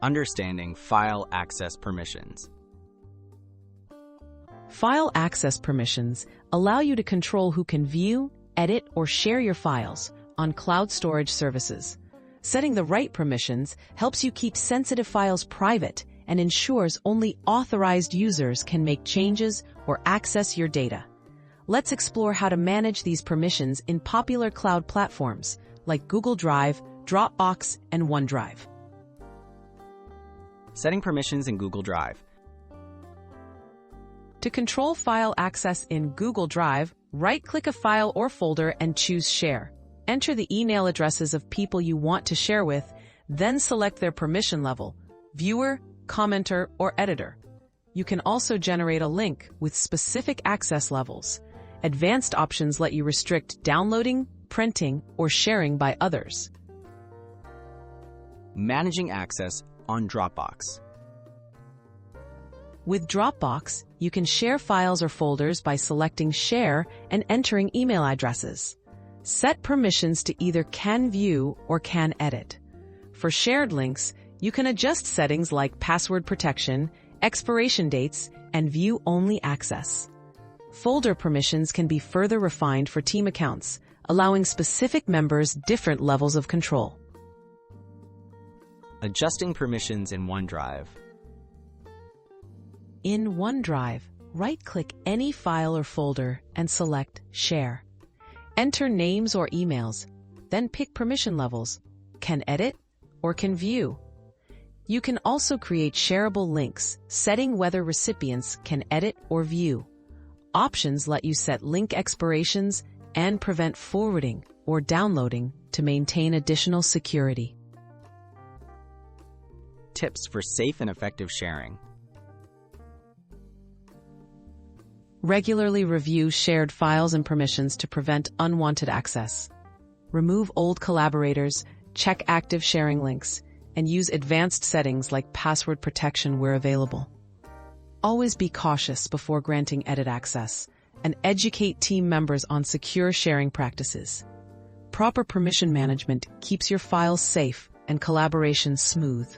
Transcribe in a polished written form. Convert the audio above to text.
Understanding file access permissions. File access permissions allow you to control who can view, edit, or share your files on cloud storage services. Setting the right permissions helps you keep sensitive files private and ensures only authorized users can make changes or access your data. Let's explore how to manage these permissions in popular cloud platforms like Google Drive, Dropbox, and OneDrive. Setting permissions in Google Drive. To control file access in Google Drive, right-click a file or folder and choose Share. Enter the email addresses of people you want to share with, then select their permission level, viewer, commenter, or editor. You can also generate a link with specific access levels. Advanced options let you restrict downloading, printing, or sharing by others. Managing access on Dropbox. With Dropbox, you can share files or folders by selecting Share and entering email addresses. Set permissions to either Can View or Can Edit. For shared links, you can adjust settings like password protection, expiration dates, and view-only access. Folder permissions can be further refined for team accounts, allowing specific members different levels of control. Adjusting permissions in OneDrive. In OneDrive, right-click any file or folder and select Share. Enter names or emails, then pick permission levels, Can Edit or Can View. You can also create shareable links, setting whether recipients can edit or view. Options let you set link expirations and prevent forwarding or downloading to maintain additional security. Tips for safe and effective sharing. Regularly review shared files and permissions to prevent unwanted access. Remove old collaborators, check active sharing links, and use advanced settings like password protection where available. Always be cautious before granting edit access, and educate team members on secure sharing practices. Proper permission management keeps your files safe and collaboration smooth.